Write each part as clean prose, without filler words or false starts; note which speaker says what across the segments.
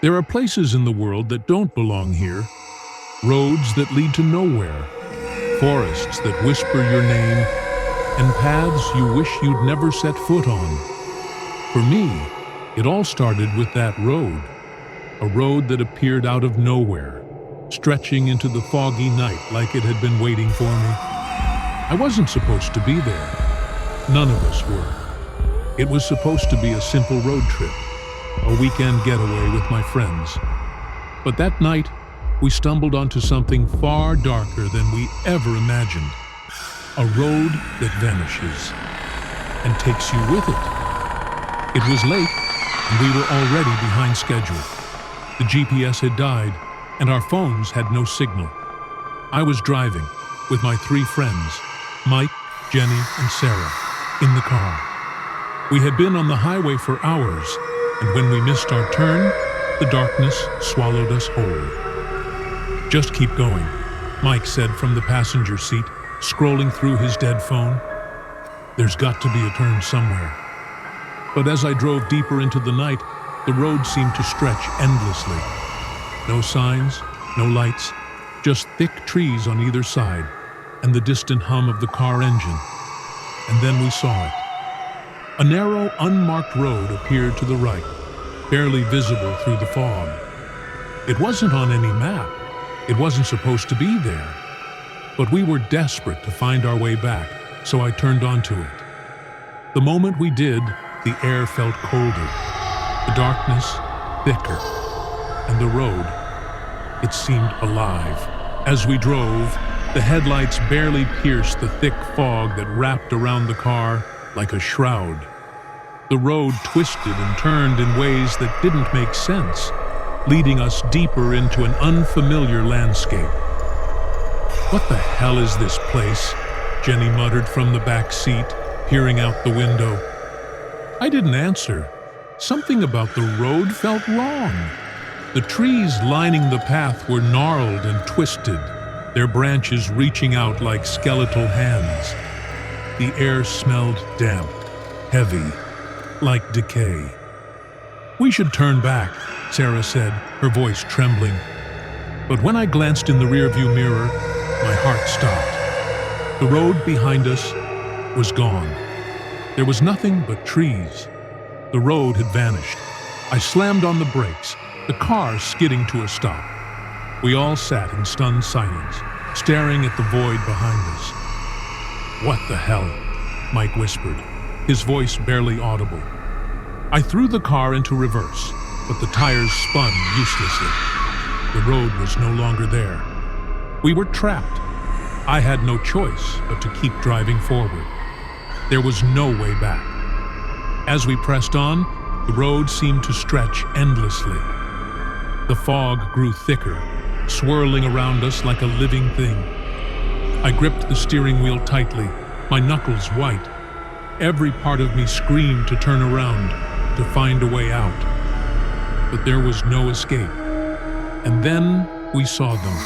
Speaker 1: There are places in the world that don't belong here, roads that lead to nowhere, forests that whisper your name, and paths you wish you'd never set foot on. For me, it all started with that road, a road that appeared out of nowhere, stretching into the foggy night like it had been waiting for me. I wasn't supposed to be there. None of us were. It was supposed to be a simple road trip, a weekend getaway with my friends. But that night, we stumbled onto something far darker than we ever imagined. A road that vanishes and takes you with it. It was late, and we were already behind schedule. The GPS had died, and our phones had no signal. I was driving with my 3 friends, Mike, Jenny, and Sarah, in the car. We had been on the highway for hours, and when we missed our turn, the darkness swallowed us whole. "Just keep going," Mike said from the passenger seat, scrolling through his dead phone. "There's got to be a turn somewhere." But as I drove deeper into the night, the road seemed to stretch endlessly. No signs, no lights, just thick trees on either side, and the distant hum of the car engine. And then we saw it. A narrow, unmarked road appeared to the right, barely visible through the fog. It wasn't on any map. It wasn't supposed to be there. But we were desperate to find our way back, so I turned onto it. The moment we did, the air felt colder, the darkness thicker, and the road, it seemed alive. As we drove, the headlights barely pierced the thick fog that wrapped around the car like a shroud. The road twisted and turned in ways that didn't make sense, leading us deeper into an unfamiliar landscape. "What the hell is this place?" Jenny muttered from the back seat, peering out the window. I didn't answer. Something about the road felt wrong. The trees lining the path were gnarled and twisted, their branches reaching out like skeletal hands. The air smelled damp, heavy, like decay. "We should turn back," Sarah said, her voice trembling. But when I glanced in the rearview mirror, my heart stopped. The road behind us was gone. There was nothing but trees. The road had vanished. I slammed on the brakes, the car skidding to a stop. We all sat in stunned silence, staring at the void behind us. "What the hell?" Mike whispered, his voice barely audible. I threw the car into reverse, but the tires spun uselessly. The road was no longer there. We were trapped. I had no choice but to keep driving forward. There was no way back. As we pressed on, the road seemed to stretch endlessly. The fog grew thicker, swirling around us like a living thing. I gripped the steering wheel tightly, my knuckles white. Every part of me screamed to turn around, to find a way out. But there was no escape. And then we saw them.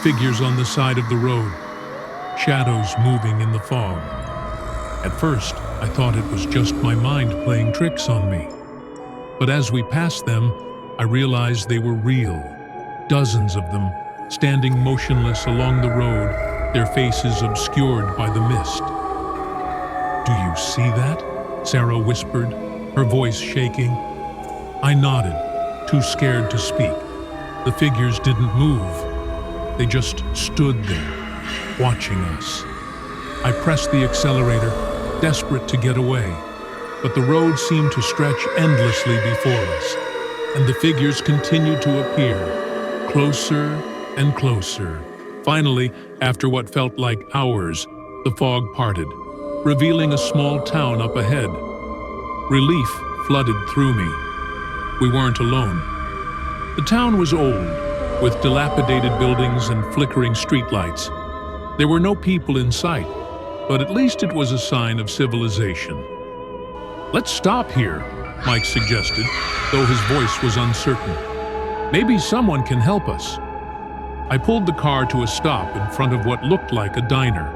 Speaker 1: Figures on the side of the road, shadows moving in the fog. At first, I thought it was just my mind playing tricks on me. But as we passed them, I realized they were real. Dozens of them, standing motionless along the road, their faces obscured by the mist. "Do you see that?" Sarah whispered, her voice shaking. I nodded, too scared to speak. The figures didn't move. They just stood there, watching us. I pressed the accelerator, desperate to get away, but the road seemed to stretch endlessly before us, and the figures continued to appear, closer and closer. Finally, after what felt like hours, the fog parted, revealing a small town up ahead. Relief flooded through me. We weren't alone. The town was old, with dilapidated buildings and flickering streetlights. There were no people in sight, but at least it was a sign of civilization. "Let's stop here," Mike suggested, though his voice was uncertain. "Maybe someone can help us." I pulled the car to a stop in front of what looked like a diner.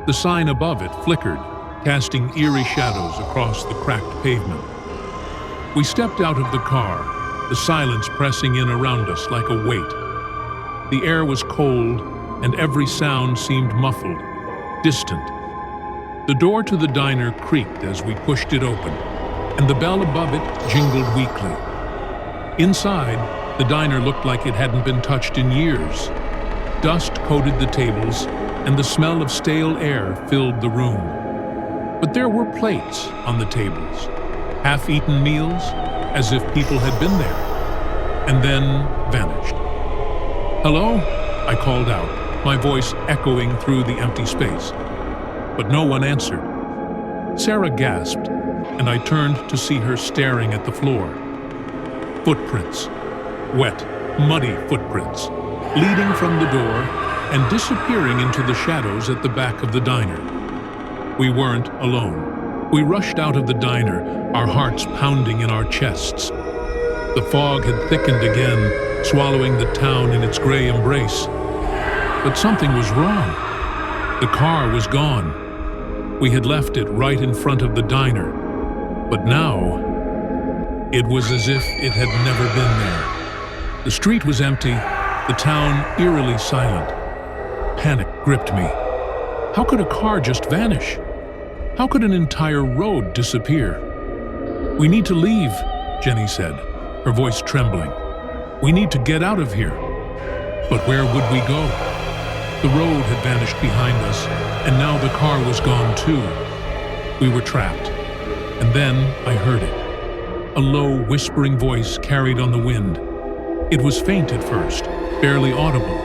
Speaker 1: The sign above it flickered, casting eerie shadows across the cracked pavement. We stepped out of the car, the silence pressing in around us like a weight. The air was cold, and every sound seemed muffled, distant. The door to the diner creaked as we pushed it open, and the bell above it jingled weakly. Inside, the diner looked like it hadn't been touched in years. Dust coated the tables, and the smell of stale air filled the room. But there were plates on the tables, half-eaten meals, as if people had been there, and then vanished. "Hello?" I called out, my voice echoing through the empty space. But no one answered. Sarah gasped, and I turned to see her staring at the floor. Footprints. Wet, muddy footprints, leading from the door and disappearing into the shadows at the back of the diner. We weren't alone. We rushed out of the diner, our hearts pounding in our chests. The fog had thickened again, swallowing the town in its gray embrace. But something was wrong. The car was gone. We had left it right in front of the diner. But now, it was as if it had never been there. The street was empty, the town eerily silent. Panic gripped me. How could a car just vanish? How could an entire road disappear? "We need to leave," Jenny said, her voice trembling. "We need to get out of here." But where would we go? The road had vanished behind us, and now the car was gone too. We were trapped. And then I heard it. A low, whispering voice carried on the wind. It was faint at first, barely audible,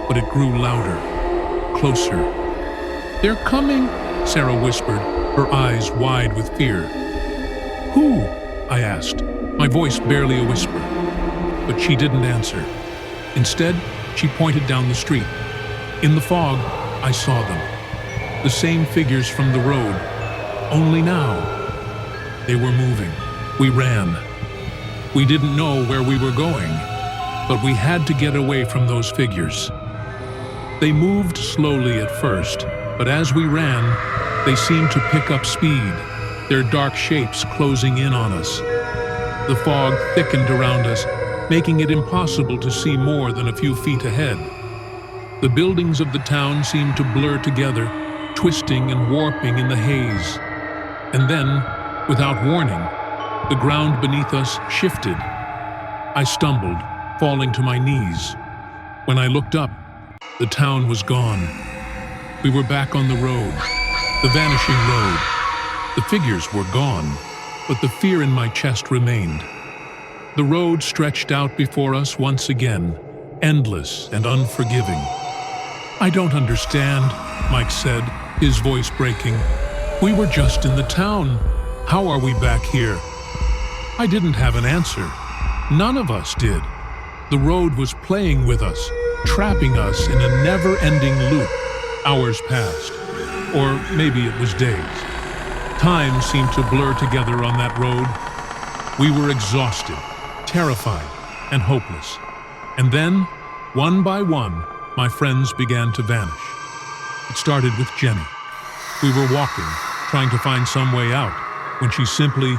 Speaker 1: but it grew louder, closer. "They're coming," Sarah whispered, her eyes wide with fear. "Who?" I asked, my voice barely a whisper. But she didn't answer. Instead, she pointed down the street. In the fog, I saw them. The same figures from the road, only now they were moving. We ran. We didn't know where we were going, but we had to get away from those figures. They moved slowly at first, but as we ran, they seemed to pick up speed, their dark shapes closing in on us. The fog thickened around us, making it impossible to see more than a few feet ahead. The buildings of the town seemed to blur together, twisting and warping in the haze. And then, without warning, the ground beneath us shifted. I stumbled, falling to my knees. When I looked up, the town was gone. We were back on the road, the vanishing road. The figures were gone, but the fear in my chest remained. The road stretched out before us once again, endless and unforgiving. "I don't understand," Mike said, his voice breaking. "We were just in the town. How are we back here?" I didn't have an answer. None of us did. The road was playing with us, trapping us in a never-ending loop. Hours passed, or maybe it was days. Time seemed to blur together on that road. We were exhausted, terrified, and hopeless. And then, one by one, my friends began to vanish. It started with Jenny. We were walking, trying to find some way out, when she simply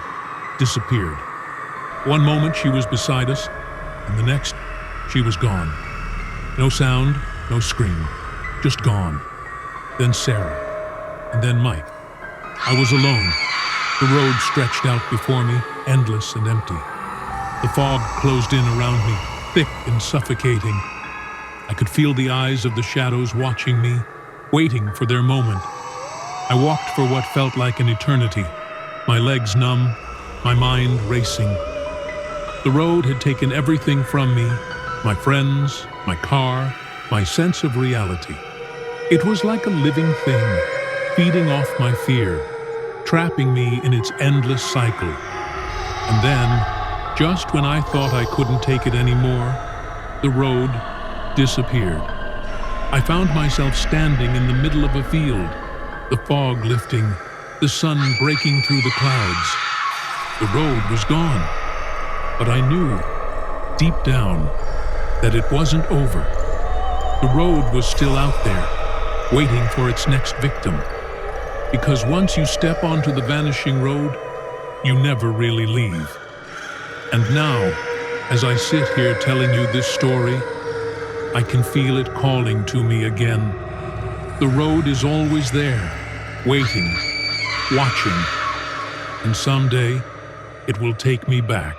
Speaker 1: disappeared. One moment she was beside us, and the next, she was gone. No sound, no scream, just gone. Then Sarah, and then Mike. I was alone. The road stretched out before me, endless and empty. The fog closed in around me, thick and suffocating. I could feel the eyes of the shadows watching me, waiting for their moment. I walked for what felt like an eternity, my legs numb, my mind racing. The road had taken everything from me, my friends, my car, my sense of reality. It was like a living thing, feeding off my fear, trapping me in its endless cycle. And then, just when I thought I couldn't take it anymore, the road disappeared. I found myself standing in the middle of a field, the fog lifting, the sun breaking through the clouds. The road was gone, but I knew, deep down, that it wasn't over. The road was still out there, waiting for its next victim. Because once you step onto the vanishing road, you never really leave. And now, As I sit here telling you this story, I can feel it calling to me again. The road is always there, waiting, watching, and someday it will take me back.